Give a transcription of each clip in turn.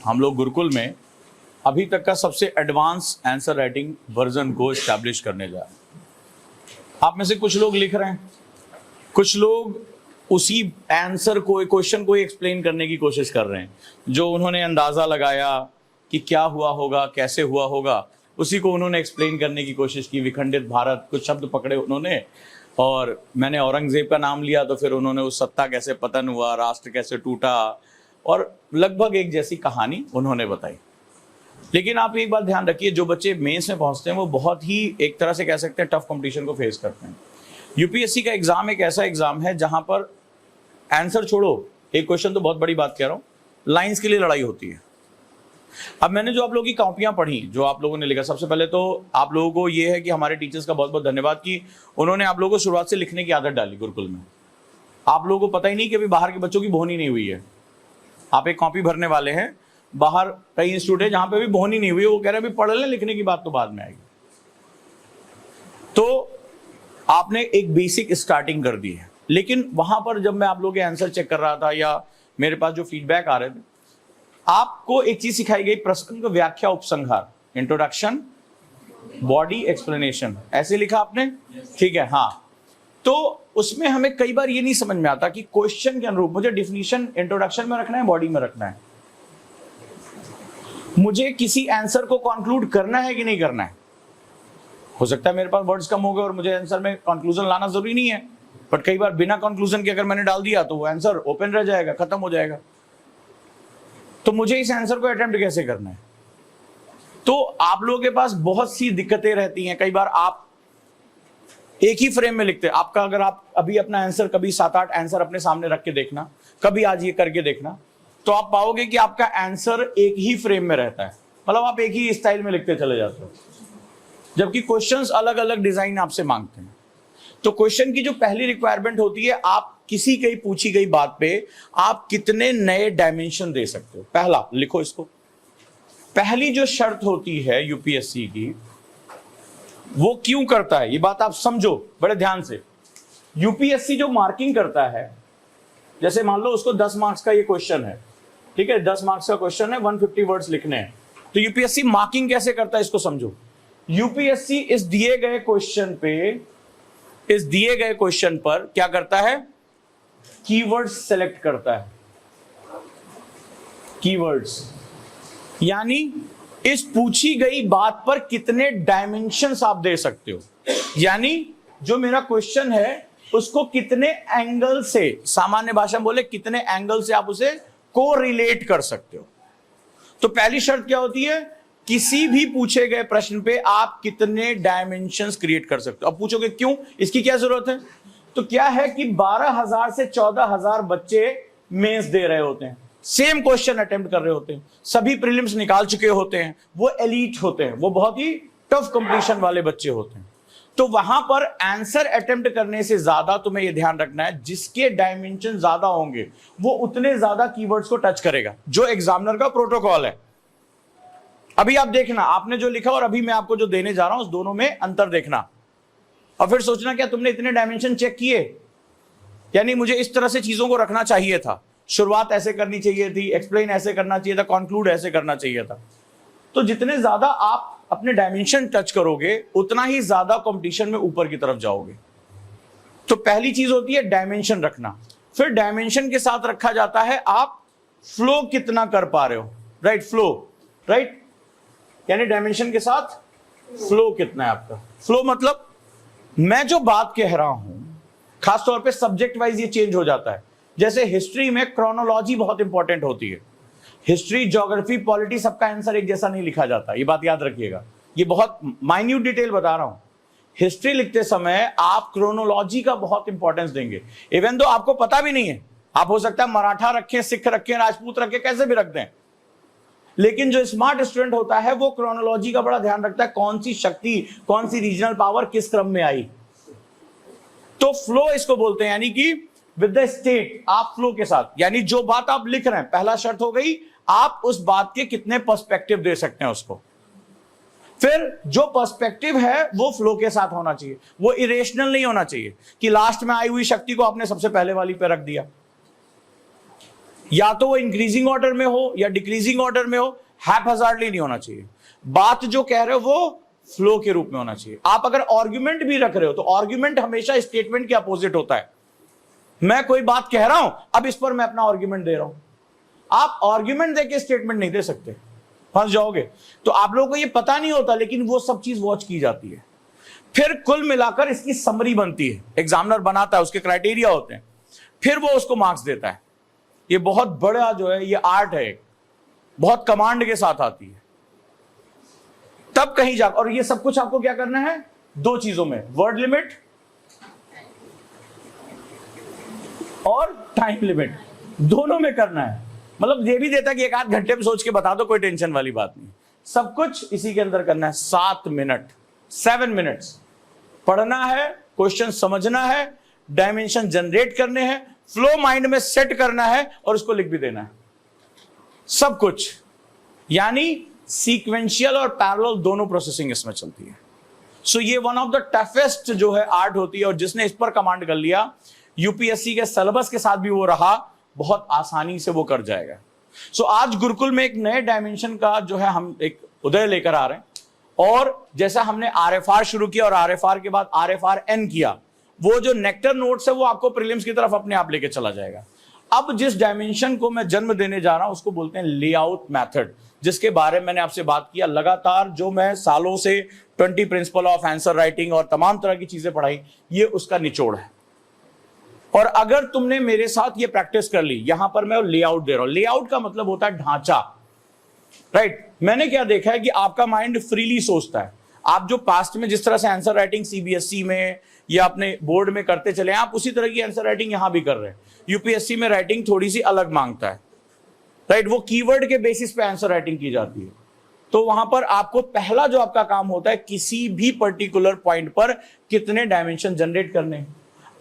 हम लोग गुरुकुल में अभी तक का सबसे एडवांस आंसर राइटिंग वर्जन को एस्टैब्लिश करने जा रहे हैं। आप में से कुछ लोग लिख रहे हैं, कुछ लोग उसी आंसर को, क्वेश्चन को एक्सप्लेन करने की कोशिश कर रहे हैं। जो उन्होंने अंदाजा लगाया कि क्या हुआ होगा, कैसे हुआ होगा, उसी को उन्होंने एक्सप्लेन करने की कोशिश की। विखंडित भारत, कुछ शब्द पकड़े उन्होंने, और मैंने औरंगजेब का नाम लिया तो फिर उन्होंने उस सत्ता कैसे पतन हुआ, राष्ट्र कैसे टूटा, और लगभग एक जैसी कहानी उन्होंने बताई। लेकिन आप एक बात ध्यान रखिए, जो बच्चे मेंस में पहुंचते हैं वो बहुत ही, एक तरह से कह सकते हैं, टफ कंपटीशन को फेस करते हैं। यूपीएससी का एग्जाम एक ऐसा एग्जाम है जहां पर आंसर छोड़ो, एक क्वेश्चन तो बहुत बड़ी बात कह रहा हूं, लाइंस के लिए लड़ाई होती है। अब मैंने जो आप लोगों की कॉपियां पढ़ी, जो आप लोगों ने लिखा, सबसे पहले तो आप लोगों को ये है कि हमारे टीचर्स का बहुत बहुत धन्यवाद कि उन्होंने आप लोगों को शुरुआत से लिखने की आदत डाली गुरुकुल में। आप लोगों को पता ही नहीं कि अभी बाहर के बच्चों की बोहनी नहीं हुई है। आप एक कॉपी भरने वाले हैं, बाहर कई इंस्टीट्यूट है जहां पे भी बोहनी नहीं हुई, वो कह रहे हैं पढ़ लें, लिखने की बात तो बाद में आएगी। तो आपने एक बेसिक स्टार्टिंग कर दी है। लेकिन वहां पर जब मैं आप लोगों के आंसर चेक कर रहा था या मेरे पास जो फीडबैक आ रहे थे, आपको एक चीज सिखाई गई, प्रसंग, व्याख्या, उपसंहार, इंट्रोडक्शन, बॉडी, एक्सप्लेनेशन, ऐसे लिखा आपने, ठीक है। हाँ, तो उसमें हमें कई बार ये नहीं समझ में आता कि क्वेश्चन के अनुरूप मुझे डिफिनीशन इंट्रोडक्शन में रखना है, बॉडी में रखना है, मुझे किसी आंसर को कंक्लूड करना है कि नहीं करना है। हो सकता है मेरे पास वर्ड्स कम हो गए और मुझे आंसर में कंक्लूजन लाना जरूरी नहीं है, बट कई बार बिना कंक्लूजन के अगर मैंने डाल दिया तो वो आंसर ओपन रह जाएगा, खत्म हो जाएगा। तो मुझे इस आंसर को अटेम्प्ट कैसे करना है? तो आप लोगों के पास बहुत सी दिक्कतें रहती हैं। कई बार आप एक ही फ्रेम में लिखते हैं। आपका, अगर आप अभी अपना आंसर कभी 7-8 आंसर अपने सामने रख के देखना, कभी आज ये करके देखना, तो आप पाओगे कि आपका आंसर एक ही फ्रेम में रहता है। मतलब आप एक ही स्टाइल में लिखते चले जाते हो, जबकि क्वेश्चंस अलग अलग डिजाइन आपसे मांगते हैं। तो क्वेश्चन की जो पहली रिक्वायरमेंट होती है, आप किसी कहीं पूछी गई बात पे आप कितने नए डायमेंशन दे सकते हो। पहला लिखो इसको, पहली जो शर्त होती है यूपीएससी की, वो क्यों करता है, ये बात आप समझो बड़े ध्यान से। यूपीएससी जो मार्किंग करता है, जैसे मान लो उसको 10 मार्क्स का ये क्वेश्चन है, ठीक है, 10 मार्क्स का क्वेश्चन है, 150 वर्ड्स लिखने हैं, तो यूपीएससी मार्किंग कैसे करता है इसको समझो। यूपीएससी इस दिए गए क्वेश्चन पे, इस दिए गए क्वेश्चन पर क्या करता है, कीवर्ड्स सेलेक्ट करता है। कीवर्ड्स यानी इस पूछी गई बात पर कितने डायमेंशंस आप दे सकते हो, यानी जो मेरा क्वेश्चन है उसको कितने एंगल से, सामान्य भाषा में बोले कितने एंगल से आप उसे कोरिलेट कर सकते हो। तो पहली शर्त क्या होती है, किसी भी पूछे गए प्रश्न पे आप कितने डायमेंशंस क्रिएट कर सकते हो। अब पूछोगे क्यों, इसकी क्या जरूरत है? तो क्या है कि 12,000 से 14,000 बच्चे मेंस दे रहे होते हैं, सेम क्वेश्चन अटेम्प्ट कर रहे होते हैं, सभी प्रीलिम्स निकाल चुके होते हैं, वो एलीट होते हैं, वो बहुत ही टफ कंपटीशन वाले बच्चे होते हैं। तो वहां पर आंसर अटेम्प्ट करने से ज्यादा तुम्हें यह ध्यान रखना है, जिसके डायमेंशन ज्यादा होंगे वो उतने ज्यादा कीवर्ड्स को टच करेगा, जो एग्जामिनर का प्रोटोकॉल है। अभी आप देखना, आपने जो लिखा और अभी मैं आपको जो देने जा रहा हूं, उस दोनों में अंतर देखना, और फिर सोचना क्या तुमने इतने डायमेंशन चेक किए, यानी मुझे इस तरह से चीजों को रखना चाहिए था, शुरुआत ऐसे करनी चाहिए थी, एक्सप्लेन ऐसे करना चाहिए था, कंक्लूड ऐसे करना चाहिए था। तो जितने ज्यादा आप अपने डायमेंशन टच करोगे, उतना ही ज्यादा कंपटीशन में ऊपर की तरफ जाओगे। तो पहली चीज होती है डायमेंशन रखना। फिर डायमेंशन के साथ रखा जाता है आप फ्लो कितना कर पा रहे हो, राइट, फ्लो, राइट, यानी डायमेंशन के साथ फ्लो कितना है आपका। फ्लो मतलब मैं जो बात कह रहा हूं, खासतौर पे सब्जेक्ट वाइज ये चेंज हो जाता है। जैसे हिस्ट्री में क्रोनोलॉजी बहुत इंपॉर्टेंट होती है। हिस्ट्री, ज्योग्राफी, पॉलिटी, सबका आंसर एक जैसा नहीं लिखा जाता, ये बात याद रखिएगा। ये बहुत माइन्यूट डिटेल बता रहा हूं। हिस्ट्री लिखते समय आप क्रोनोलॉजी का बहुत इंपॉर्टेंस देंगे, इवन दो आपको पता भी नहीं है। आप हो सकता है मराठा रखें, सिख रखें, राजपूत रखें, कैसे भी रख दें, लेकिन जो स्मार्ट स्टूडेंट होता है वो क्रोनोलॉजी का बड़ा ध्यान रखता है, कौन सी शक्ति, कौन सी रीजनल पावर किस क्रम में आई। तो फ्लो इसको बोलते हैं, यानी कि विद द स्टेट, आप फ्लो के साथ, यानी जो बात आप लिख रहे हैं, पहला शर्त हो गई, आप उस बात के कितने पर्सपेक्टिव दे सकते हैं उसको। फिर जो पर्सपेक्टिव है वो फ्लो के साथ होना चाहिए, वो इरेशनल नहीं होना चाहिए कि लास्ट में आई हुई शक्ति को आपने सबसे पहले वाली पे रख दिया। या तो वो इंक्रीजिंग ऑर्डर में हो या डिक्रीजिंग ऑर्डर में हो, हैपहैज़ार्डली नहीं होना चाहिए। बात जो कह रहे हो वो फ्लो के रूप में होना चाहिए। आप अगर आर्गुमेंट भी रख रहे हो तो आर्गुमेंट हमेशा स्टेटमेंट के अपोजिट होता है। मैं कोई बात कह रहा हूं, अब इस पर मैं अपना आर्गुमेंट दे रहा हूं। आप आर्गुमेंट देके स्टेटमेंट नहीं दे सकते, फंस जाओगे। तो आप लोगों को ये पता नहीं होता, लेकिन वो सब चीज वॉच की जाती है। फिर कुल मिलाकर इसकी समरी बनती है, एग्जामिनर बनाता है, उसके क्राइटेरिया होते हैं, फिर वो उसको मार्क्स देता है। ये बहुत बड़ा जो है ये आर्ट है, बहुत कमांड के साथ आती है, तब कहीं जा। और ये सब कुछ आपको क्या करना है, दो चीजों में, वर्ड लिमिट और टाइम लिमिट, दोनों में करना है। मतलब ये भी देता कि एक आध घंटे में सोच के बता दो, कोई टेंशन वाली बात नहीं, सब कुछ इसी के अंदर करना है। 7 मिनट, 7 मिनट्स पढ़ना है, क्वेश्चन समझना है, डायमेंशन जनरेट करने हैं, फ्लो माइंड में सेट करना है और उसको लिख भी देना है, सब कुछ। यानी सीक्वेंशियल और पैरेलल दोनों प्रोसेसिंग इसमें चलती है। सो ये वन ऑफ द टफेस्ट जो है आर्ट होती है, और जिसने इस पर कमांड कर लिया, यूपीएससी के सिलेबस के साथ भी वो रहा, बहुत आसानी से वो कर जाएगा। सो आज गुरुकुल में एक नए डायमेंशन का जो है हम एक उदय लेकर आ रहे हैं। और जैसा हमने आरएफआर शुरू किया और आरएफआर के बाद आरएफआरएन किया, वो जो नेक्टर नोट्स है वो आपको प्रीलिम्स की तरफ अपने आप लेके चला जाएगा। अब जिस डायमेंशन को मैं जन्म देने जा रहा हूं उसको बोलते हैं लेआउट मेथड, जिसके बारे में मैंने आपसे बात किया। लगातार जो मैं सालों से 20 प्रिंसिपल ऑफ आंसर राइटिंग और तमाम तरह की चीजें पढ़ाई, ये उसका निचोड़ है। और अगर तुमने मेरे साथ ये प्रैक्टिस कर ली, यहां पर मैं लेआउट दे रहा हूं। लेआउट का मतलब होता है ढांचा, राइट। मैंने क्या देखा है कि आपका माइंड फ्रीली सोचता है। आप जो पास्ट में जिस तरह से आंसर राइटिंग सीबीएसई में या अपने बोर्ड में करते चले, आप उसी तरह की आंसर राइटिंग यहां भी कर रहे हैं। यूपीएससी में राइटिंग थोड़ी सी अलग मांगता है, राइट। वो कीवर्ड के बेसिस पे आंसर राइटिंग की जाती है। तो वहां पर आपको पहला जो आपका काम होता है, किसी भी पर्टिकुलर पॉइंट पर कितने डायमेंशन जनरेट करने हैं।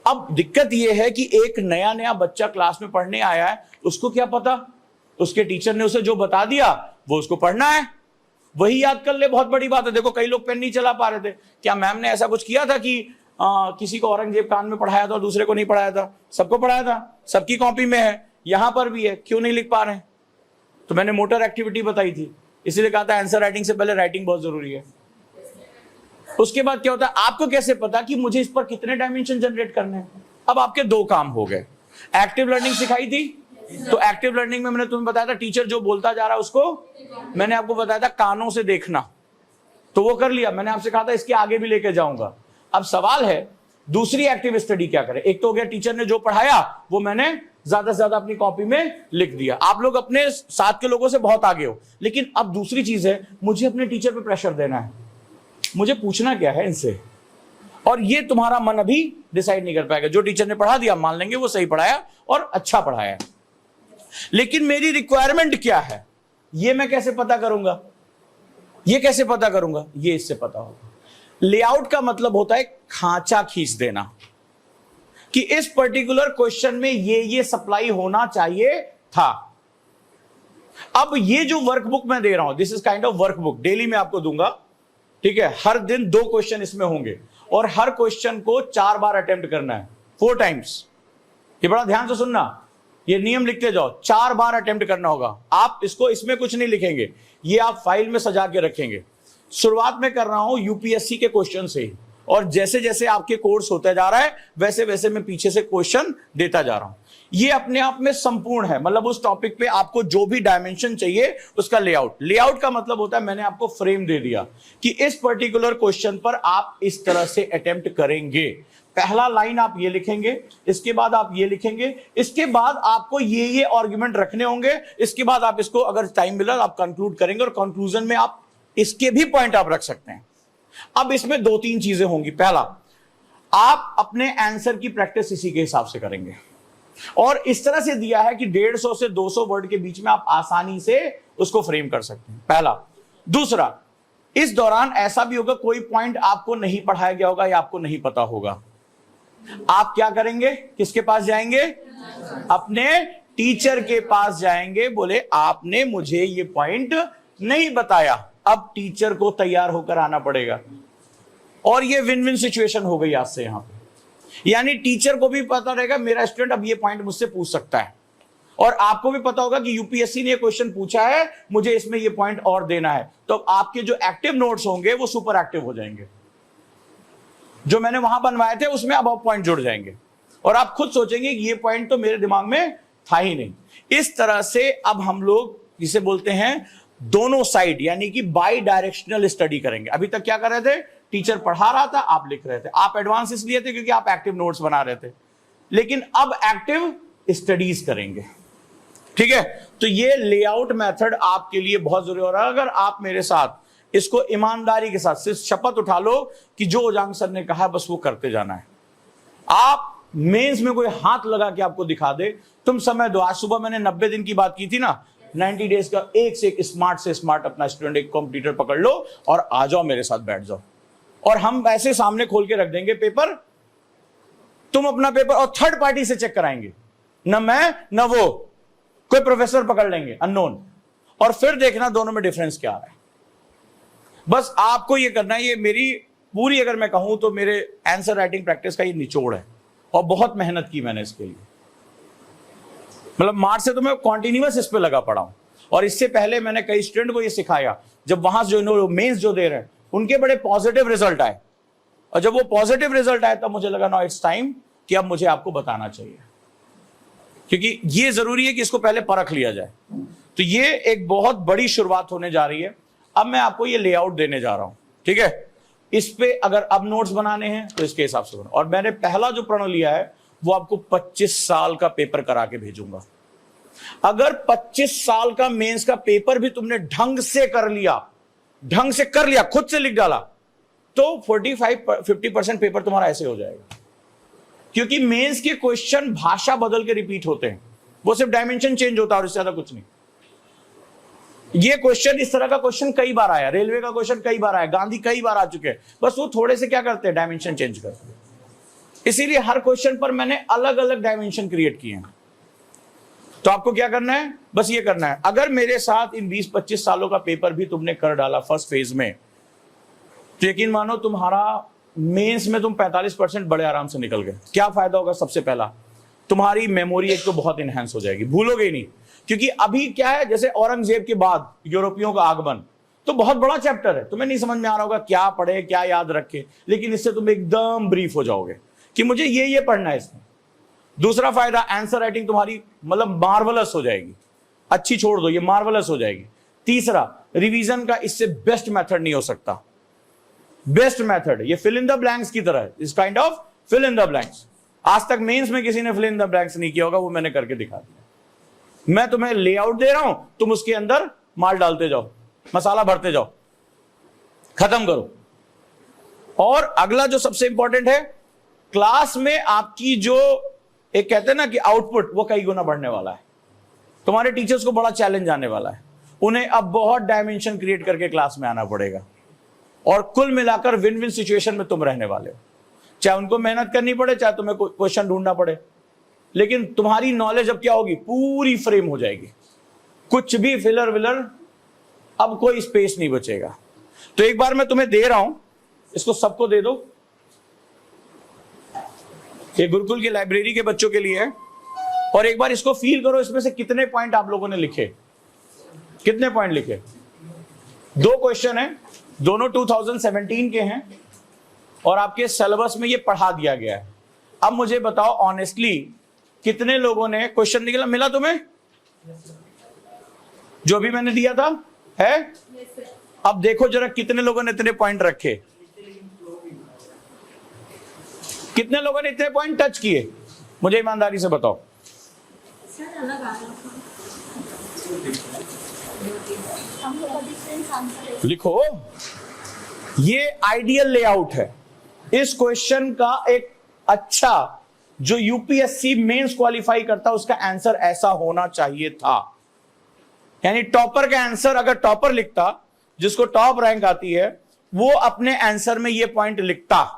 अब दिक्कत यह है कि एक नया नया बच्चा क्लास में पढ़ने आया है, उसको क्या पता, उसके टीचर ने उसे जो बता दिया वो उसको पढ़ना है, वही याद कर ले, बहुत बड़ी बात है। देखो कई लोग पेन नहीं चला पा रहे थे, क्या मैम ने ऐसा कुछ किया था कि किसी को औरंगजेब कान में पढ़ाया था और दूसरे को नहीं पढ़ाया था? सबको पढ़ाया था, सबकी कॉपी में है, यहां पर भी है, क्यों नहीं लिख पा रहे हैं? तो मैंने मोटर एक्टिविटी बताई थी, इसीलिए कहा था आंसर राइटिंग से पहले राइटिंग बहुत जरूरी है। उसके बाद क्या होता है, आपको कैसे पता कि मुझे इस पर कितने डायमेंशन जनरेट करने हैं? अब आपके दो काम हो गए। एक्टिव लर्निंग सिखाई थी, तो एक्टिव लर्निंग में मैंने तुम्हें बताया था टीचर जो बोलता जा रहा है उसको मैंने आपको बताया था कानों से देखना, तो वो कर लिया। मैंने आपसे कहा था इसके आगे भी लेके जाऊंगा। अब सवाल है दूसरी एक्टिव स्टडी क्या करें। एक तो हो गया टीचर ने जो पढ़ाया वो मैंने ज्यादा से ज्यादा अपनी कॉपी में लिख दिया। आप लोग अपने साथ के लोगों से बहुत आगे हो, लेकिन अब दूसरी चीज है, मुझे अपने टीचर पे प्रेशर देना है, मुझे पूछना क्या है इनसे। और ये तुम्हारा मन अभी डिसाइड नहीं कर पाएगा। जो टीचर ने पढ़ा दिया मान लेंगे वो सही पढ़ाया और अच्छा पढ़ाया, लेकिन मेरी रिक्वायरमेंट क्या है ये मैं कैसे पता करूंगा? ये कैसे पता करूंगा? ये इससे पता होगा। लेआउट का मतलब होता है खांचा खींच देना कि इस पर्टिकुलर क्वेश्चन में ये सप्लाई होना चाहिए था। अब ये जो वर्कबुक मैं दे रहा हूं, this is kind of workbook, daily मैं आपको दूंगा, ठीक है। हर दिन 2 क्वेश्चन इसमें होंगे और हर क्वेश्चन को 4 बार अटेम्प्ट करना है, 4 टाइम्स। ये बड़ा ध्यान से सुनना, ये नियम लिखते जाओ, 4 बार अटेम्प्ट करना होगा। आप इसको इसमें कुछ नहीं लिखेंगे, ये आप फाइल में सजा के रखेंगे। शुरुआत में कर रहा हूं यूपीएससी के क्वेश्चन से ही, और जैसे जैसे आपके कोर्स होता जा रहा है वैसे वैसे मैं पीछे से क्वेश्चन देता जा रहा हूं। ये अपने आप में संपूर्ण है, मतलब उस टॉपिक पे आपको जो भी डायमेंशन चाहिए उसका लेआउट। लेआउट का मतलब होता है मैंने आपको फ्रेम दे दिया कि इस पर्टिकुलर क्वेश्चन पर आप इस तरह से अटेम्प्ट करेंगे। पहला लाइन आप ये लिखेंगे, इसके बाद आप ये लिखेंगे, इसके बाद आपको ये आर्गुमेंट रखने होंगे, इसके बाद आप इसको अगर टाइम मिला आप कंक्लूड करेंगे और कंक्लूजन में आप इसके भी पॉइंट आप रख सकते हैं। अब इसमें 2-3 चीजें होंगी। पहला, आप अपने आंसर की प्रैक्टिस इसी के हिसाब से करेंगे और इस तरह से दिया है कि 150 से 200 वर्ड के बीच में आप आसानी से उसको फ्रेम कर सकते हैं, पहला। दूसरा, इस दौरान ऐसा भी होगा कोई पॉइंट आपको नहीं पढ़ाया गया होगा या आपको नहीं पता होगा, आप क्या करेंगे? किसके पास जाएंगे? अपने टीचर के पास जाएंगे। बोले आपने मुझे ये पॉइंट नहीं बताया, अब टीचर को तैयार होकर आना पड़ेगा। और ये विन विन सिचुएशन हो गई आज से यहां पे, यानी टीचर को भी पता रहेगा मेरा स्टूडेंट अब ये पॉइंट मुझसे पूछ सकता है और आपको भी पता होगा कि यूपीएससी ने ये क्वेश्चन पूछा है, मुझे इसमें ये पॉइंट और देना है, तो आपके जो एक्टिव नोट्स होंगे वो सुपर एक्टिव हो जाएंगे, जो मैंने वहां बनवाए थे उसमें अब पॉइंट जुड़ जाएंगे और आप खुद सोचेंगे कि ये पॉइंट तो मेरे दिमाग में था ही नहीं। इस तरह से अब हम लोग जिसे बोलते हैं दोनों साइड यानी कि बाई डायरेक्शनल स्टडी करेंगे। अभी तक क्या कर रहे थे, टीचर पढ़ा रहा था, आप लिख रहे थे, आप एडवांस इसलिए थे क्योंकि आप एक्टिव नोट्स बना रहे थे, लेकिन अब एक्टिव स्टडीज करेंगे। ठीक है, तो ये लेआउट मेथड आपके लिए बहुत जरूरी हो रहा है। अगर आप मेरे साथ इसको ईमानदारी के साथ सिर्फ शपथ उठा लो कि जो ओजांग सर ने कहा बस वो करते जाना है, आप मेंस में कोई हाथ लगा के आपको दिखा दे, तुम समय दो। आज सुबह मैंने 90 दिन की बात की थी ना, 90 डेज का एक से एक स्मार्ट से स्मार्ट अपना स्टूडेंट एक कॉम्पिटिटर पकड़ लो और आ जाओ मेरे साथ बैठ जाओ, और हम ऐसे सामने खोल के रख देंगे पेपर, तुम अपना पेपर और थर्ड पार्टी से चेक कराएंगे, न मैं न वो, कोई प्रोफेसर पकड़ लेंगे अननोन, और फिर देखना दोनों में डिफरेंस क्या आ रहा है। बस आपको ये करना है, ये मेरी पूरी अगर मैं कहूं तो मेरे आंसर राइटिंग प्रैक्टिस का ये निचोड़ है और बहुत मेहनत की मैंने इसके लिए, मतलब मार्च से तो मैं कॉन्टिन्यूअस इस पे लगा पड़ा हूं। और इससे पहले मैंने कई स्टूडेंट को ये सिखाया, जब वहां से जो मेंस जो दे रहे हैं उनके बड़े पॉजिटिव रिजल्ट आए, और जब वो पॉजिटिव रिजल्ट आए तब मुझे लगा नो इट्स टाइम कि अब मुझे आपको बताना चाहिए, क्योंकि ये जरूरी है कि इसको पहले परख लिया जाए। तो ये एक बहुत बड़ी शुरुआत होने जा रही है। अब मैं आपको ये लेआउट देने जा रहा हूं, ठीक है, इस पे अगर अब नोट्स बनाने हैं तो इसके हिसाब से बना। और मैंने पहला जो प्रण लिया है वो आपको 25 साल का पेपर करा के भेजूंगा। अगर 25 साल का मेंस का पेपर भी तुमने ढंग से कर लिया, खुद से लिख डाला, तो 45-50% पेपर तुम्हारा ऐसे हो जाएगा। क्योंकि मेंस के क्वेश्चन भाषा बदल के रिपीट होते हैं, वो सिर्फ डायमेंशन चेंज होता है और इससे ज्यादा कुछ नहीं। ये क्वेश्चन, इस तरह का क्वेश्चन कई बार आया, रेलवे का क्वेश्चन कई बार आया, गांधी कई बार आ चुके हैं, बस वो थोड़े से क्या करते हैं, डायमेंशन चेंज करते हैं। इसीलिए हर क्वेश्चन पर मैंने अलग अलग डायमेंशन क्रिएट किए हैं। तो आपको क्या करना है, बस ये करना है, अगर मेरे साथ इन 20-25 सालों का पेपर भी तुमने कर डाला फर्स्ट फेज में, तो यकीन मानो तुम्हारा मेंस में तुम 45% बड़े आराम से निकल गए। क्या फायदा होगा, सबसे पहला तुम्हारी मेमोरी एक तो बहुत इनहेंस हो जाएगी, भूलोगे ही नहीं। क्योंकि अभी क्या है, जैसे औरंगजेब के बाद यूरोपियों का आगमन, तो बहुत बड़ा चैप्टर है, तुम्हें नहीं समझ में आ रहा होगा क्या पढ़े क्या याद रखे, लेकिन इससे तुम एकदम ब्रीफ हो जाओगे कि मुझे ये पढ़ना है इसमें। दूसरा फायदा, आंसर राइटिंग तुम्हारी मतलब मार्वलस हो जाएगी, अच्छी छोड़ दो, ये मार्वलस हो जाएगी। तीसरा, रिवीजन का इससे बेस्ट मेथड नहीं हो सकता। बेस्ट मेथड ये फिल इन द ब्लैंक्स की तरह है, इस kind of fill in the blanks. आज तक मेंस में किसी ने फिल इन द ब्लैंक्स नहीं किया होगा, वो मैंने करके दिखा दिया। मैं तुम्हें लेआउट दे रहा हूं, तुम उसके अंदर माल डालते जाओ, मसाला भरते जाओ, खत्म करो। और अगला जो सबसे इंपॉर्टेंट है, क्लास में आपकी जो एक कहते हैं ना कि आउटपुट, वो कई गुना बढ़ने वाला है। तुम्हारे टीचर्स को बड़ा चैलेंज आने वाला है, उन्हें अब बहुत डायमेंशन क्रिएट करके क्लास में आना पड़ेगा, और कुल मिलाकर विन विन सिचुएशन में तुम रहने वाले हो। चाहे उनको मेहनत करनी पड़े, चाहे तुम्हें क्वेश्चन ढूंढना पड़े, लेकिन तुम्हारी नॉलेज अब क्या होगी, पूरी फ्रेम हो जाएगी, कुछ भी फिलर विलर, अब कोई स्पेस नहीं बचेगा। तो एक बार मैं तुम्हें दे रहा हूं, इसको सबको दे दो, ये गुरुकुल की लाइब्रेरी के बच्चों के लिए है, और एक बार इसको फील करो, इसमें से कितने पॉइंट आप लोगों ने लिखे, कितने पॉइंट लिखे। 2 क्वेश्चन है, दोनों 2017 के हैं, और आपके सिलेबस में ये पढ़ा दिया गया है। अब मुझे बताओ ऑनेस्टली, कितने लोगों ने क्वेश्चन निकला, मिला तुम्हें जो भी मैंने दिया था है? अब देखो जरा कितने लोगों ने इतने पॉइंट रखे, कितने लोगों ने इतने पॉइंट टच किए, मुझे ईमानदारी से बताओ। लिखो, ये आइडियल लेआउट है। इस क्वेश्चन का एक अच्छा जो यूपीएससी मेंस क्वालिफाई करता, उसका आंसर ऐसा होना चाहिए था। यानी टॉपर का आंसर, अगर टॉपर लिखता, जिसको टॉप रैंक आती है, वो अपने आंसर में ये पॉइंट लिखता।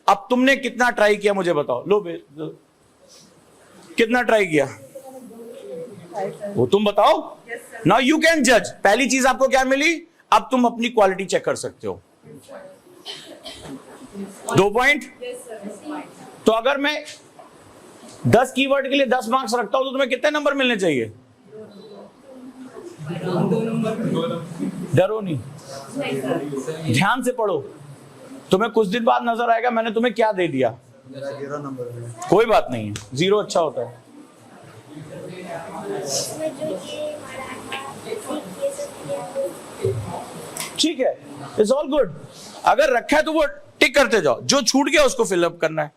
अब तुमने कितना ट्राई किया मुझे बताओ, लो कितना ट्राई किया वो तुम बताओ। नाउ यू कैन जज। पहली चीज आपको क्या मिली, अब तुम अपनी क्वालिटी चेक कर सकते हो। 2 पॉइंट। तो अगर मैं 10 कीवर्ड के लिए 10 मार्क्स रखता हूं तो तुम्हें कितने नंबर मिलने चाहिए? डरो नहीं, ध्यान से पढ़ो, तुम्हें कुछ दिन बाद नजर आएगा मैंने तुम्हें क्या दे दिया। 0 नंबर है। कोई बात नहीं है, 0 अच्छा होता है। ठीक है, इट्स ऑल गुड। अगर रखा है तो वो टिक करते जाओ, जो छूट गया उसको फिलअप करना है।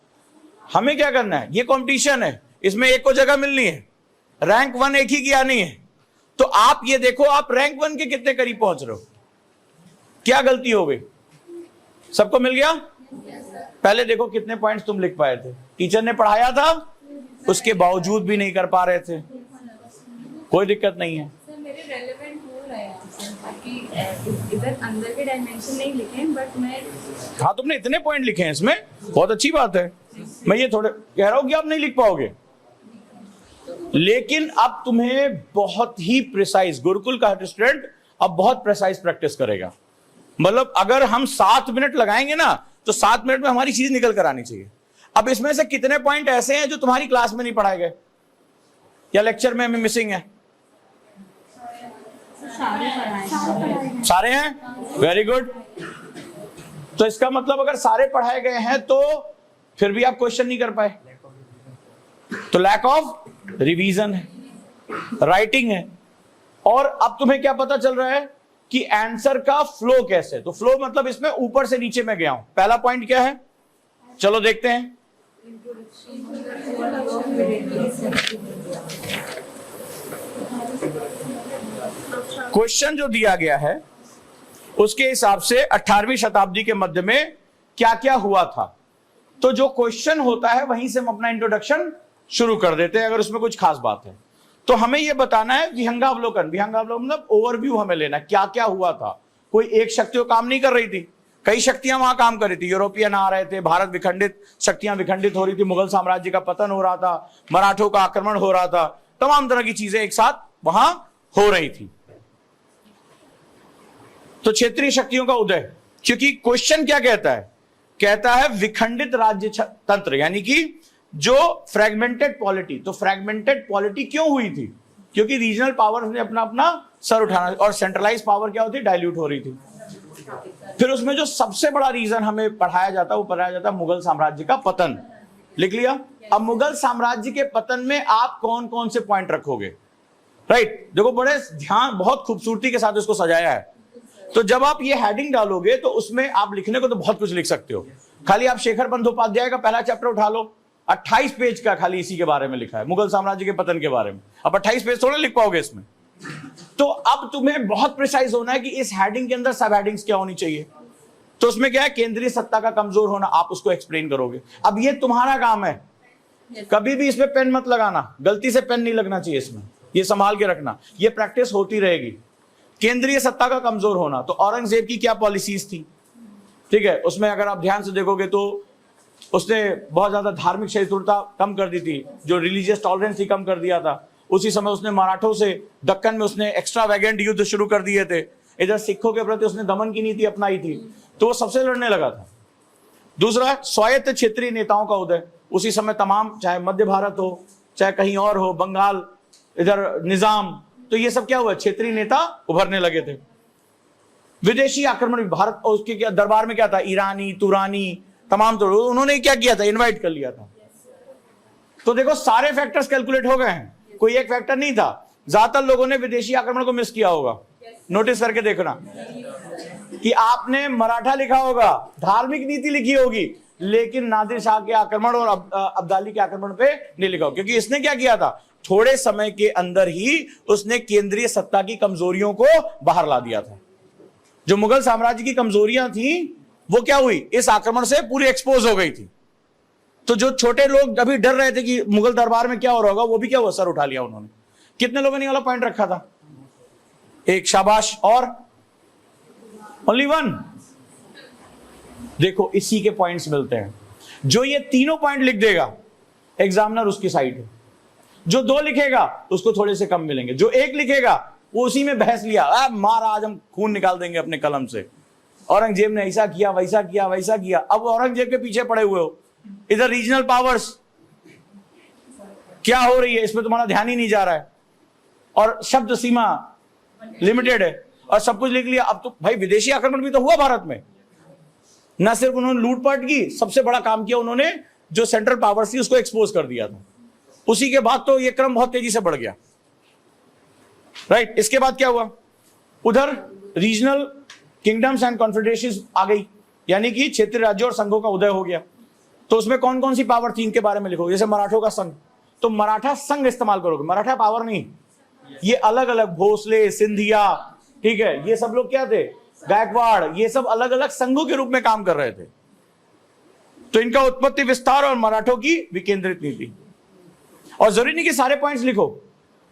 हमें क्या करना है, ये कंपटीशन है, इसमें एक को जगह मिलनी है, रैंक 1 एक ही की आनी है। तो आप ये देखो आप रैंक 1 के कितने करीब पहुंच रहे हो। क्या गलती हो गई? सबको मिल गया? पहले देखो कितने पॉइंट्स तुम लिख पाए थे, टीचर ने पढ़ाया था उसके बावजूद भी नहीं कर पा रहे थे। कोई दिक्कत नहीं है, मेरे रेलेवेंट हो रहा है ताकि इधर अंदर के डायमेंशन नहीं लिखे, बट मैं हाँ तुमने इतने पॉइंट लिखे हैं इसमें, बहुत अच्छी बात है। मैं ये थोड़े कह रहा हूं कि आप नहीं लिख पाओगे, लेकिन अब तुम्हें बहुत ही प्रिसाइज, गुरुकुल का स्टूडेंट अब बहुत प्रिसाइज प्रैक्टिस करेगा। मतलब अगर हम 7 मिनट लगाएंगे ना तो 7 मिनट में हमारी चीज निकल कर आनी चाहिए। अब इसमें से कितने पॉइंट ऐसे हैं जो तुम्हारी क्लास में नहीं पढ़ाए गए या लेक्चर में हमें मिसिंग है? सारे हैं, वेरी गुड। तो इसका मतलब अगर सारे पढ़ाए गए हैं तो फिर भी आप क्वेश्चन नहीं कर पाए, तो लैक ऑफ रिवीजन है, राइटिंग है। और अब तुम्हें क्या पता चल रहा है कि आंसर का फ्लो कैसे, तो फ्लो मतलब इसमें ऊपर से नीचे में गया हूं। पहला पॉइंट क्या है, चलो देखते हैं। क्वेश्चन जो दिया गया है उसके हिसाब से 18वीं शताब्दी के मध्य में क्या क्या हुआ था। तो जो क्वेश्चन होता है वहीं से हम अपना इंट्रोडक्शन शुरू कर देते हैं अगर उसमें कुछ खास बात है। तो हमें यह बताना है विहंगावलोकन, विहंगावलोकन मतलब ओवरव्यू हमें लेना, क्या क्या हुआ था। कोई एक शक्ति काम नहीं कर रही थी, कई शक्तियां वहां काम कर रही थी। यूरोपियन आ रहे थे, भारत विखंडित, शक्तियां विखंडित हो रही थी, मुगल साम्राज्य का पतन हो रहा था, मराठों का आक्रमण हो रहा था, तमाम तरह की चीजें एक साथ वहां हो रही थी। तो क्षेत्रीय शक्तियों का उदय, क्योंकि क्वेश्चन क्या कहता है, कहता है विखंडित राज्य तंत्र, यानी कि जो फ्रैगमेंटेड पॉलिटी। तो फ्रैगमेंटेड पॉलिटी क्यों हुई थी? क्योंकि रीजनल पावर ने अपना अपना सर उठाना, और सेंट्रलाइज पावर क्या होती, डाइल्यूट हो रही थी। फिर उसमें जो सबसे बड़ा रीजन हमें पढ़ाया जाता वो पढ़ाया जाता मुगल साम्राज्य का पतन। लिख लिया? अब मुगल साम्राज्य के पतन में आप कौन कौन से पॉइंट रखोगे? राइट, देखो बड़े ध्यान, बहुत खूबसूरती के साथ इसको सजाया है। तो जब आप ये हेडिंग डालोगे तो उसमें आप लिखने को तो बहुत कुछ लिख सकते हो। खाली आप शेखर बंदोपाध्याय का पहला चैप्टर उठा लो, 28 पेज का खाली इसी के बारे में लिखा है, मुगल साम्राज्य के पतन के बारे में। अब 28 पेज थोड़े लिख पाओगे इसमें। तो अब तुम्हें बहुत प्रिसाइज होना है कि इस हेडिंग के अंदर सब हेडिंग्स क्या होनी चाहिए। तो उसमें क्या है, केंद्रीय सत्ता का कमजोर होना, आप उसको एक्सप्लेन करोगे। अब ये तुम्हारा काम है, कभी भी इसमें पेन मत लगाना, गलती से पेन नहीं लगना चाहिए इसमें, ये संभाल के रखना, ये प्रैक्टिस होती रहेगी। केंद्रीय सत्ता का कमजोर होना, तो औरंगजेब की क्या पॉलिसीज थी, ठीक है, उसमें अगर आप ध्यान से देखोगे तो उसने बहुत ज्यादा धार्मिक सहिष्णुता कम कर दी थी, जो रिलीजियस टॉलरेंस थी कम कर दिया था। उसी समय उसने मराठों से दक्कन में उसने एक्स्ट्रा वैगेंट युद्ध शुरू कर दिए थे। इधर सिखों के प्रति उसने दमन की नीति अपनाई थी, तो वो सबसे लड़ने लगा था। दूसरा, स्वायत्त क्षेत्रीय नेताओं का उदय। उसी समय तमाम, चाहे मध्य भारत हो चाहे कहीं और हो, बंगाल, इधर निजाम, तो ये सब क्या हुआ, क्षेत्रीय नेता उभरने लगे थे। विदेशी आक्रमण, भारत और उसके क्या दरबार में क्या था, ईरानी, तुरानी, तमाम, तो उन्होंने क्या किया था, इनवाइट कर लिया था। तो देखो सारे फैक्टर्स कैलकुलेट हो गए हैं, कोई एक फैक्टर नहीं था। ज्यादातर लोगों ने विदेशी आक्रमण को मिस किया होगा, नोटिस करके देखना कि आपने मराठा लिखा होगा, धार्मिक नीति लिखी होगी, लेकिन नादिर शाह के आक्रमण और अब्दाली के आक्रमण पे नहीं लिखा होगा। क्योंकि इसने क्या किया था, थोड़े समय के अंदर ही उसने केंद्रीय सत्ता की कमजोरियों को बाहर ला दिया था। जो मुगल साम्राज्य की कमजोरियां थी वो क्या हुई, इस आक्रमण से पूरी एक्सपोज हो गई थी। तो जो छोटे लोग अभी डर रहे थे कि मुगल दरबार में क्या हो रहा होगा, वो भी क्या हुआ, सर उठा लिया उन्होंने। कितने लोगों ने ये वाला पॉइंट रखा था? एक, शाबाश। और ओनली वन। देखो इसी के पॉइंट्स मिलते हैं। जो ये तीनों पॉइंट लिख देगा एग्जामिनर उसकी साइड है, जो 2 लिखेगा उसको थोड़े से कम मिलेंगे, जो 1 लिखेगा वो उसी में बहस लिया, मार आज हम खून निकाल देंगे अपने कलम से, औरंगजेब ने ऐसा किया, वैसा किया, वैसा किया। अब औरंगजेब के पीछे पड़े हुए हो, इधर रीजनल पावर्स, क्या हो रही है इसमें तुम्हारा ध्यान ही नहीं जा रहा है, और शब्द सीमा लिमिटेड है, और सब कुछ लिख लिया। अब तो भाई विदेशी आक्रमण भी तो हुआ भारत में, न सिर्फ उन्होंने लूटपाट की, सबसे बड़ा काम किया उन्होंने, जो सेंट्रल पावर थी उसको एक्सपोज कर दिया था। उसी के बाद तो ये क्रम बहुत तेजी से बढ़ गया, राइट। इसके बाद क्या हुआ, उधर रीजनल किंगडम्स एंड कॉन्फेडरेशंस आ गई, यानी कि क्षेत्रीय राज्यों और संघों का उदय हो गया। तो उसमें कौन कौन सी पावर थी इनके बारे में लिखो, जैसे मराठों का संघ, तो मराठा संघ इस्तेमाल करोगे, मराठा पावर नहीं, ये अलग अलग भोसले, सिंधिया, ठीक है, ये सब लोग क्या थे, गायकवाड़, ये सब अलग अलग संघों के रूप में काम कर रहे थे। तो इनका उत्पत्ति, विस्तार और मराठों की विकेंद्रित नीति। और जरूरी नहीं कि सारे पॉइंट्स लिखो,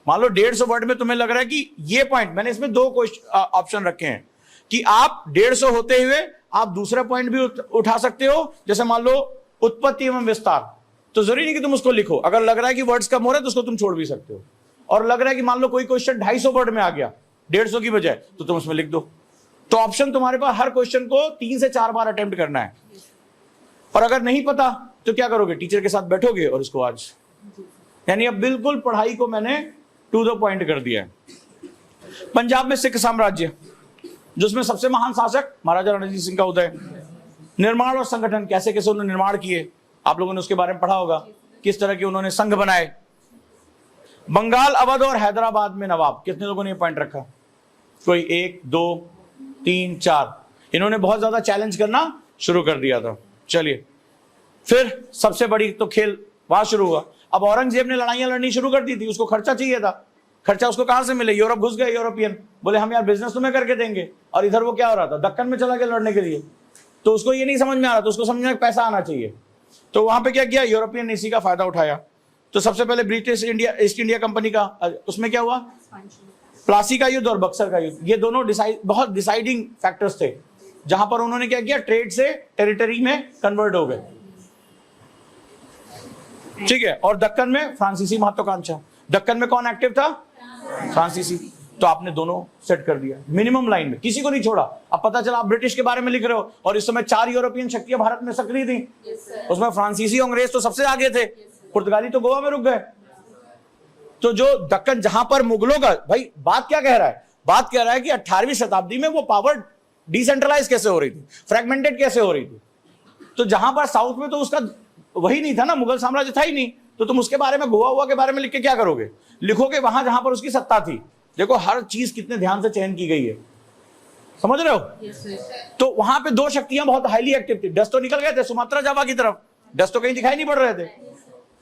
मान लो 150 वर्ड में तुम्हें लग रहा है कि ये पॉइंट, मैंने इसमें 2 ऑप्शन रखे हैं कि आप 150 होते हुए आप दूसरा पॉइंट भी उठा सकते हो, जैसे मान लो उत्पत्ति एवं विस्तार, तो जरूरी नहीं कि तुम उसको लिखो। अगर लग रहा है कि वर्ड्स कम हो रहे हैं तो उसको तुम छोड़ भी सकते हो, और लग रहा है कि मान लो कोई क्वेश्चन 250 वर्ड में आ गया 150 की बजाय, तो तुम उसमें लिख दो। तो ऑप्शन तुम्हारे पास, हर क्वेश्चन को 3 से 4 बार अटेम्प्ट करना है। और अगर नहीं पता तो क्या करोगे, टीचर के साथ बैठोगे और इसको आज, यानी अब बिल्कुल पढ़ाई को मैंने टू द पॉइंट कर दिया है। पंजाब में सिख साम्राज्य, जिसमें सबसे महान शासक महाराजा रणजीत सिंह का उदय। निर्माण और संगठन, कैसे कैसे उन्होंने निर्माण किए, आप लोगों ने उसके बारे में पढ़ा होगा, किस तरह के उन्होंने संघ बनाए। बंगाल, अवध और हैदराबाद में नवाब, कितने लोगों ने ये पॉइंट रखा, कोई 1 2 3 4, इन्होंने बहुत ज्यादा चैलेंज करना शुरू कर दिया था। चलिए, फिर सबसे बड़ी तो खेल वहां शुरू हुआ। अब औरंगजेब ने लड़ाइयां लड़नी शुरू कर दी थी, उसको खर्चा चाहिए था, खर्चा उसको कहां से मिले, यूरोप घुस गए यूरोपियन, बोले हम यार बिजनेस तुम्हें करके देंगे, और इधर वो क्या हो रहा था, दक्कन में चला गया लड़ने के लिए, तो उसको ये नहीं समझ में आ रहा, तो उसको समझ में पैसा आना चाहिए, तो वहां पे क्या किया, यूरोपियन ने इसी का फायदा उठाया। तो सबसे पहले ब्रिटिश ईस्ट इंडिया कंपनी का, उसमें क्या हुआ, प्लासी का युद्ध और बक्सर का युद्ध, ये दोनों बहुत डिसाइडिंग फैक्टर्स थे, जहां पर उन्होंने क्या किया, ट्रेड से टेरिटरी में कन्वर्ट हो गए, ठीक है। और दक्कन में फ्रांसीसी महत्वाकांक्षा, दक्कन में कौन एक्टिव था, फ्रांसीसी, तो आपने दोनों सेट कर दिया मिनिमम लाइन में, किसी को नहीं छोड़ा। अब पता चला आप ब्रिटिश के बारे में लिख रहे हो, और इस समय 4 यूरोपियन शक्तियां भारत में सक्रिय थी, उसमें फ्रांसीसी अंग्रेज तो सबसे आगे थे, पुर्तगाली तो गोवा में रुक गए। तो जो दक्कन, जहां पर मुगलों का, भाई बात क्या कह रहा है, बात कह रहा है कि 18वीं शताब्दी में वो पावर डिसेंट्रलाइज कैसे हो रही थी, फ्रेगमेंटेड कैसे हो रही थी। तो जहां पर साउथ में तो उसका वही नहीं था ना, मुगल साम्राज्य था ही नहीं, तो तुम उसके बारे में, गोवा के बारे में लिख के क्या करोगे, लिखोगे वहां जहां पर उसकी सत्ता थी। देखो हर चीज कितने ध्यान से चयन की गई है, समझ रहे हो। तो वहां पे 2 शक्तियां बहुत हाईली एक्टिव थी, डच तो निकल गए थे सुमात्रा जावा की तरफ, डच तो कहीं दिखाई नहीं पड़ रहे थे,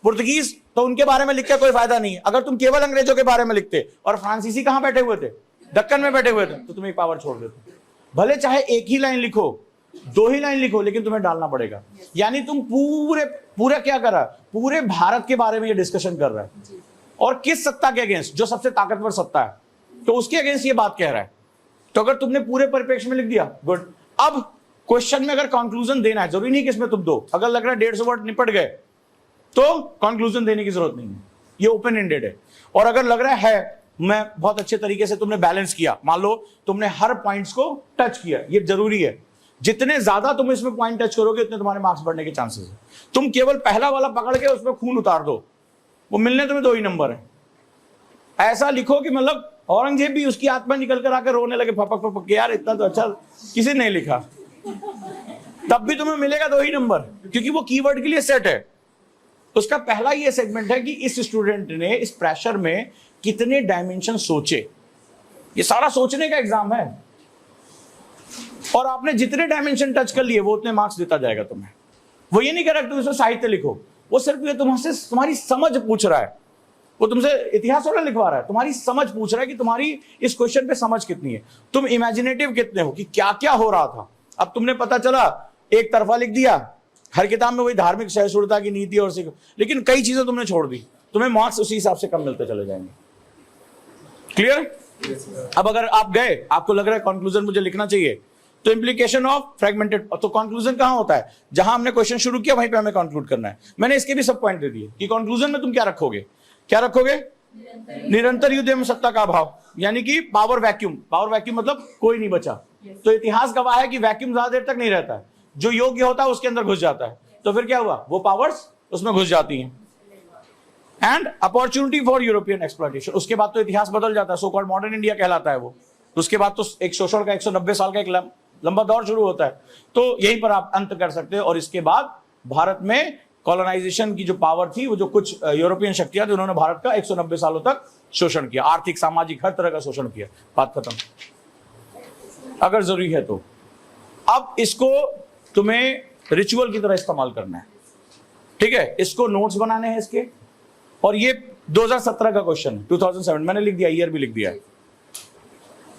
पुर्तगीज तो उनके बारे में लिख के कोई फायदा नहीं है। अगर तुम केवल अंग्रेजों के बारे में लिखते, और फ्रांसीसी कहां बैठे हुए थे, दक्कन में बैठे हुए थे, तो तुम एक पावर छोड़ देते। भले चाहे एक ही लाइन लिखो, 2 ही लाइन लिखो, लेकिन तुम्हें डालना पड़ेगा। यानी तुम पूरा क्या कर रहा है, पूरे भारत के बारे में ये डिस्कशन कर रहा है, और किस सत्ता के अगेंस्ट, जो सबसे ताकतवर सत्ता है, तो उसके अगेंस्ट ये बात कह रहा है। तो अगर तुमने पूरे परिप्रेक्ष्य में लिख दिया, गुड। अब क्वेश्चन में अगर कंक्लूजन देना है, जरूरी नहीं कि इसमें तुम दो, अगर लग रहा है 150 वर्ड निपट गए तो कंक्लूजन देने की जरूरत नहीं है, ये ओपन एंडेड है। और अगर लग रहा है मैं बहुत अच्छे तरीके से तुमने बैलेंस किया, मान लो तुमने हर पॉइंट्स को टच किया, ये जरूरी है, जितने ज्यादा तुम इसमें पॉइंट टच करोगे उतने तुम्हारे मार्क्स बढ़ने के चांसेस है। तुम केवल पहला वाला पकड़ के उसमें खून उतार दो, वो मिलने तुम्हें 2 ही नंबर है। ऐसा लिखो कि मतलब औरंगजेब भी उसकी आत्मा निकल कर आकर रोने लगे फपक फपक, यार इतना तो अच्छा किसी ने लिखा, तब भी तुम्हें मिलेगा 2 ही नंबर, क्योंकि वो कीवर्ड के लिए सेट है। उसका पहला ये सेगमेंट है कि इस स्टूडेंट ने इस प्रेशर में कितने डायमेंशन सोचे, ये सारा सोचने का एग्जाम है, और आपने जितने डायमेंशन टच कर लिए वो उतने मार्क्स देता जाएगा तुम्हें। वो ये नहीं कह रहा तुम इसमें साहित्य लिखो, वो सिर्फ ये तुमसे तुम्हारी समझ पूछ रहा है, वो तुमसे इतिहास थोड़ा लिखवा रहा है, तुम्हारी समझ पूछ रहा है कि तुम्हारी इस क्वेश्चन पे समझ कितनी है, तुम इमेजिनेटिव कितने हो कि क्या क्या हो रहा था। अब तुमने पता चला एक तरफा लिख दिया, हर किताब में वही धार्मिक सहिष्णुता की नीति और सिख, लेकिन कई चीजें तुमने छोड़ दी, तुम्हें मार्क्स उसी हिसाब से कम मिलते चले जाएंगे। क्लियर। अब अगर आप गए, आपको लग रहा है कंक्लूजन मुझे लिखना चाहिए, तो इंप्लीकेशन ऑफ फ्रेगमेंटेड, तो कंक्लूजन कहां होता है, जहां हमने क्वेश्चन शुरू किया वहीं पे हमें कंक्लूड करना है। मैंने इसके भी सब पॉइंट दे दिए कि कंक्लूजन में तुम क्या रखोगे, क्या रखोगे, निरंतर युद्ध एवं सत्ता का अभाव, यानी कि पावर वैक्यूम। पावर वैक्यूम मतलब कोई नहीं बचा, तो इतिहास गवाह है कि वैक्यूम ज्यादा देर तक नहीं रहता है, जो योग्य होता है उसके अंदर घुस जाता है, तो फिर क्या हुआ, वो पावर्स उसमें घुस जाती हैं। And opportunity for European exploitation. उसके बाद तो इतिहास बदल जाता है, सो कॉल्ड मॉडर्न इंडिया कहलाता है वो। उसके बाद तो एक शोषण का 190 साल का एक लंबा दौर शुरू होता है। तो यहीं पर आप अंत कर सकते हो। और इसके बाद भारत में कॉलोनाइजेशन की जो पावर थी, वो जो कुछ यूरोपियन शक्तियां थी, उन्होंने भारत का 190 सालों तक शोषण किया, आर्थिक सामाजिक हर तरह का शोषण किया। बात खत्म, अगर जरूरी है तो। अब इसको तुम्हें रिचुअल की तरह इस्तेमाल करना है, ठीक है। इसको नोट्स बनाने हैं इसके, और ये 2017 का क्वेश्चन है, 2007 मैंने लिख दिया, ईयर भी लिख दिया है।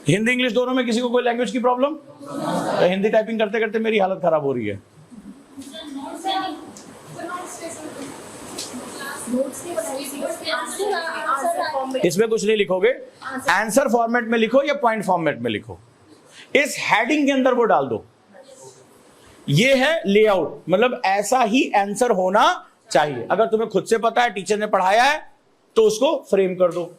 हिंदी इंग्लिश दोनों में किसी को कोई लैंग्वेज की प्रॉब्लम? तो हिंदी टाइपिंग करते करते मेरी हालत खराब हो रही है। इसमें कुछ नहीं लिखोगे, आंसर फॉर्मेट में लिखो या पॉइंट फॉर्मेट में लिखो। इस हेडिंग के अंदर वो डाल दो। ये है लेआउट, मतलब ऐसा ही आंसर होना चाहिए। अगर तुम्हें खुद से पता है, टीचर ने पढ़ाया है, तो उसको फ्रेम कर दो,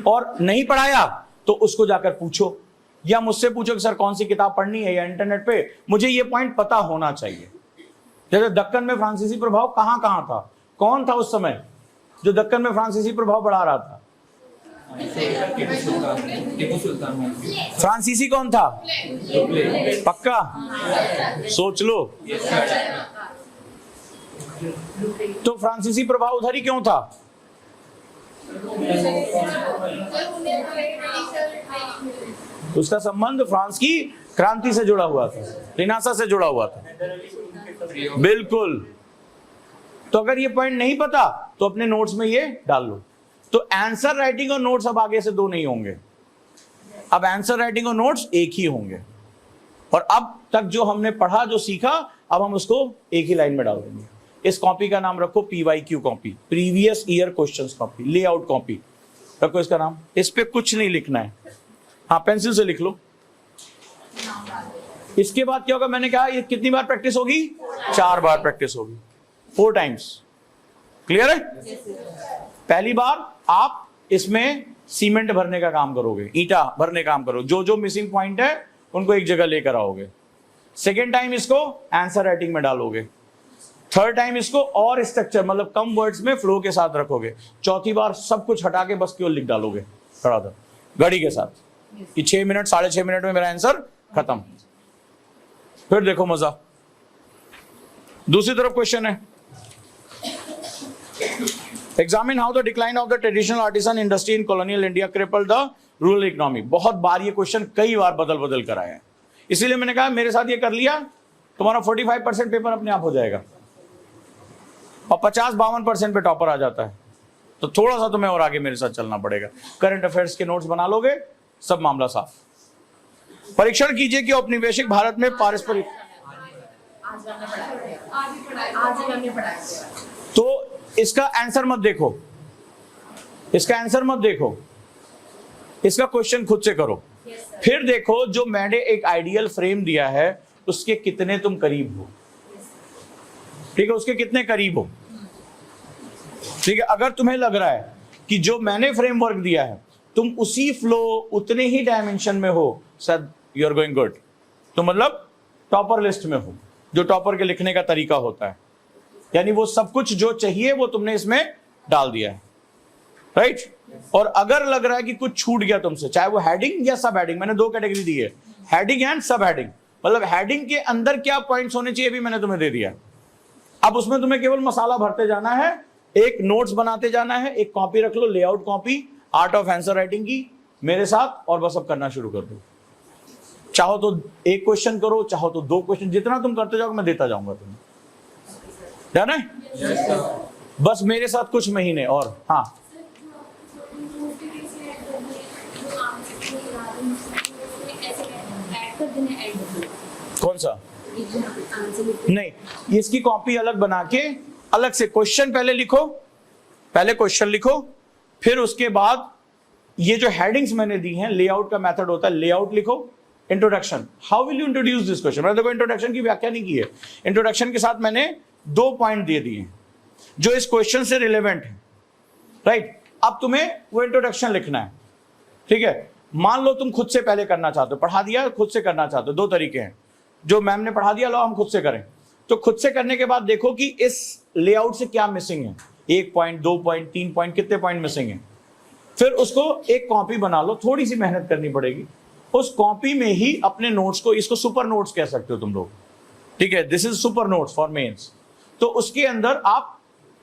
और नहीं पढ़ाया तो उसको जाकर पूछो, या मुझसे पूछो कि सर कौन सी किताब पढ़नी है, या इंटरनेट पे मुझे ये पॉइंट पता होना चाहिए। जैसे दक्कन में फ्रांसीसी प्रभाव कहां कहां था, कौन था उस समय जो दक्कन में फ्रांसीसी प्रभाव बढ़ा रहा था? फ्रांसीसी कौन था? पक्का सोच लो। तो फ्रांसीसी प्रभाव उधर ही क्यों था? उसका संबंध फ्रांस की क्रांति से जुड़ा हुआ था, रिनासा से जुड़ा हुआ था। बिल्कुल। तो अगर ये पॉइंट नहीं पता तो अपने नोट्स में ये डाल लो। तो आंसर राइटिंग और नोट्स अब आगे से दो नहीं होंगे, अब आंसर राइटिंग और नोट्स एक ही होंगे। और अब तक जो हमने पढ़ा, जो सीखा, अब हम उसको एक ही लाइन में डाल देंगे। इस कॉपी का नाम रखो PYQ copy, previous year questions copy, layout copy रखो इसका नाम। इस पे कुछ नहीं लिखना है, हाँ पेंसिल से लिख लो। इसके बाद क्या होगा, मैंने कहा ये कितनी बार प्रैक्टिस होगी? 4 बार प्रैक्टिस होगी, 4 टाइम्स। क्लियर है? पहली बार आप इसमें सीमेंट भरने का काम करोगे, ईंटा भरने का काम करोगे, जो जो मिसिंग पॉइंट है उनको एक जगह लेकर आओगे। सेकेंड टाइम इसको आंसर राइटिंग में डालोगे। थर्ड टाइम इसको और स्ट्रक्चर, मतलब कम वर्ड्स में फ्लो के साथ रखोगे। चौथी बार सब कुछ हटा के बस केवल लिख डालोगे घड़ी के साथ कि 6 मिनट 6.5 मिनट में मेरा आंसर खत्म। फिर देखो मजा। दूसरी तरफ क्वेश्चन है, examine how the decline of the traditional artisan industry in colonial India crippled the rural economy. बहुत बार ये क्वेश्चन कई बार बदल बदल कर आया है, इसीलिए मैंने कहा मेरे साथ ये कर लिया, तुम्हारा 45% पेपर अपने आप हो जाएगा, और 50-52% पे टॉपर आ जाता है। तो थोड़ा सा तुम्हें और आगे मेरे साथ चलना पड़ेगा। करंट अफेयर्स के नोट्स बना लोगे, सब मामला साफ। परीक्षण कीजिए कि औपनिवेशिक भारत में पारस्परिक, तो इसका आंसर मत देखो, इसका आंसर मत देखो, इसका क्वेश्चन खुद से करो। फिर देखो जो मैंने एक आइडियल फ्रेम दिया है उसके कितने तुम करीब हो, ठीक है, उसके कितने करीब हो, ठीक है। अगर तुम्हें लग रहा है कि जो मैंने फ्रेमवर्क दिया है तुम उसी फ्लो उतने ही डायमेंशन में हो, sir you are going good, तो मतलब टॉपर लिस्ट में हो, जो टॉपर के लिखने का तरीका होता है। यानी वो सब कुछ जो चाहिए वो तुमने इसमें डाल दिया है, राइट। और अगर लग रहा है कि कुछ छूट गया तुमसे, चाहे वो हेडिंग या सब हेडिंग, मैंने 2 कैटेगरी दी है, हेडिंग एंड सब हेडिंग, मतलब हेडिंग के अंदर क्या पॉइंट्स होने चाहिए भी मैंने तुम्हें दे दिया। अब उसमें तुम्हें केवल मसाला भरते जाना है, एक नोट्स बनाते जाना है, एक कॉपी रख लो, layout copy, art of answer writing की मेरे साथ, और बस अब करना शुरू कर दो। चाहो तो 1 क्वेश्चन करो, चाहो तो 2 क्वेश्चन, जितना तुम करते जाओगे मैं देता जाऊंगा तुम्हें, डन है? बस मेरे साथ कुछ महीने और। हाँ कौन सा? नहीं, इसकी कॉपी अलग बना के अलग से क्वेश्चन पहले लिखो, पहले क्वेश्चन लिखो, फिर उसके बाद ये जो हेडिंग्स मैंने दी हैं, लेआउट का मेथड होता है, लेआउट लिखो, introduction, how will you introduce this question. मैंने देखो इंट्रोडक्शन की व्याख्या नहीं की है, इंट्रोडक्शन के साथ मैंने 2 पॉइंट दे दिए जो इस क्वेश्चन से रिलेवेंट है, राइट। अब तुम्हें वो इंट्रोडक्शन लिखना है, ठीक है। मान लो तुम खुद से पहले करना चाहते हो, पढ़ा दिया, खुद से करना चाहते हो, 2 तरीके हैं। जो मैम ने पढ़ा दिया लो हम खुद से करें, तो खुद से करने के बाद देखो कि इस लेआउट से क्या मिसिंग है। 1 पॉइंट, 2 पॉइंट, 3 पॉइंट, कितने पॉइंट मिसिंग है। फिर उसको एक कॉपी बना लो, थोड़ी सी मेहनत करनी पड़ेगी। उस कॉपी में ही अपने नोट्स को, इसको सुपर नोट्स कह सकते हो तुम लोग, ठीक है, this is super notes for mains. तो उसके अंदर आप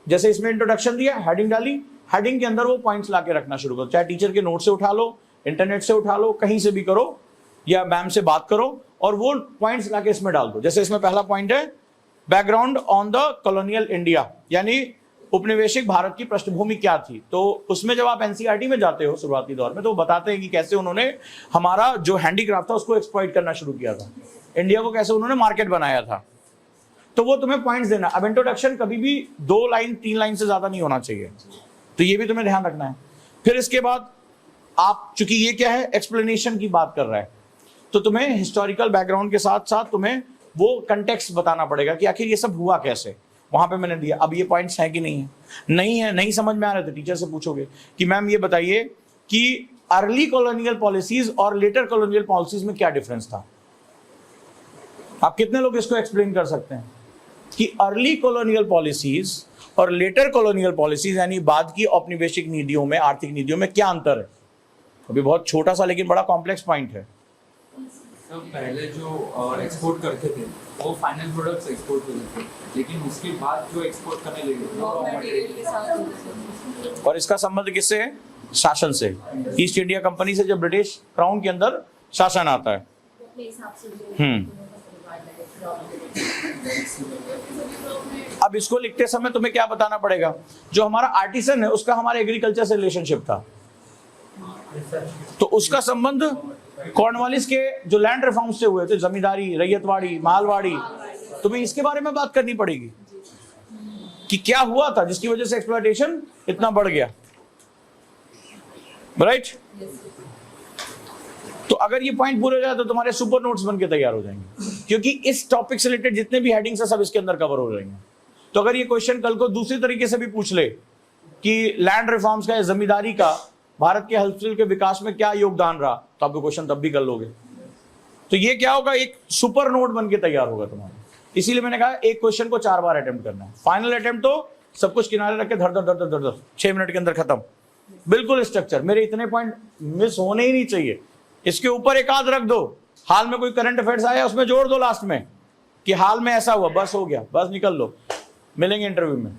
जैसे इसमें इंट्रोडक्शन दिया, हेडिंग डाली, हेडिंग के अंदर वो पॉइंट्स लाके रखना शुरू करो, चाहे टीचर के नोट से उठा लो, इंटरनेट से उठा लो, कहीं से भी करो, या मैम से बात करो और वो पॉइंट्स लाके इसमें डाल दो। जैसे इसमें पहला पॉइंट है background on the colonial India, यानी उपनिवेशिक भारत की पृष्ठभूमि क्या थी। तो उसमें जब आप एनसीईआरटी में जाते हो शुरुआती दौर में, तो वो बताते हैं कि कैसे उन्होंने हमारा जो हैंडीक्राफ्ट था उसको एक्सप्लॉइट करना शुरू किया था, इंडिया को कैसे उन्होंने मार्केट बनाया था। तो वो तुम्हें पॉइंट्स देना। अब इंट्रोडक्शन कभी भी 2 लाइन 3 लाइन से ज्यादा नहीं होना चाहिए, तो ये भी तुम्हें ध्यान रखना है। फिर इसके बाद आप, चूंकि ये क्या है, एक्सप्लेनेशन की बात कर रहा है, तो तुम्हें हिस्टोरिकल बैकग्राउंड के साथ साथ तुम्हें वो कंटेक्स्ट बताना पड़ेगा कि आखिर ये सब हुआ कैसे। वहां पे मैंने दिया, अब ये पॉइंट्स हैं कि नहीं है, नहीं है, नहीं समझ में आ रहे थे, टीचर से पूछोगे कि मैम ये बताइए कि अर्ली कॉलोनियल पॉलिसीज और लेटर कॉलोनियल पॉलिसीज में क्या डिफरेंस था। आप कितने लोग इसको एक्सप्लेन कर सकते हैं कि अर्ली कॉलोनियल पॉलिसीज और लेटर कॉलोनियल पॉलिसीज, यानी बाद की औपनिवेशिक नीतियों में, आर्थिक नीतियों में क्या अंतर है। अभी बहुत छोटा सा लेकिन बड़ा कॉम्प्लेक्स पॉइंट है। तो पहले जो एक्सपोर्ट करते थे वो फाइनल प्रोडक्ट्स एक्सपोर्ट करते थे, लेकिन उसके बाद जो एक्सपोर्ट करने लगे वो रॉ मटेरियल के साथ। और इसका संबंध किससे है? शासन से। ईस्ट इंडिया कंपनी से जब ब्रिटिश क्राउन के अंदर शासन आता है। अब इसको लिखते समय तुम्हें क्या बताना पड़ेगा, जो हमारा आर्टिसन है उसका हमारे एग्रीकल्चर से रिलेशनशिप था, तो उसका संबंध कॉर्नवालिस के जो लैंड रिफॉर्म्स से हुए थे, जमींदारी, रैयतवाड़ी, मालवाड़ी, तुम्हें इसके बारे में बात करनी पड़ेगी कि क्या हुआ था जिसकी वजह से एक्सप्लॉयटेशन इतना बढ़ गया, राइट। तो अगर ये पॉइंट पूरे हो जाए तो तुम्हारे सुपर नोट्स बन के तैयार हो जाएंगे, क्योंकि इस टॉपिक से रिलेटेड जितने भी हेडिंग्स है सब इसके अंदर कवर हो जाएंगे। तो अगर ये क्वेश्चन कल को दूसरी तरीके से भी पूछ ले कि लैंड रिफॉर्म्स का या जमींदारी का भारत के हस्तशिल्प के विकास में क्या योगदान रहा, तो आप क्वेश्चन तब भी कर लोगे। तो ये क्या होगा, एक सुपर नोट बन के तैयार होगा तुम्हारा। इसीलिए मैंने कहा एक क्वेश्चन को 4 बार अटेम्प्ट करना है। फाइनल अटेम्प्ट तो सब कुछ किनारे रख के धड़ धड़ धड़ धड़ 6 मिनट के अंदर खत्म, बिल्कुल स्ट्रक्चर। मेरे इतने पॉइंट मिस होने ही नहीं चाहिए। इसके ऊपर एक आध रख दो, हाल में कोई करंट अफेयर्स आया उसमें जोड़ दो लास्ट में कि हाल में ऐसा हुआ, बस हो गया, बस निकल लो। मिलेंगे इंटरव्यू में।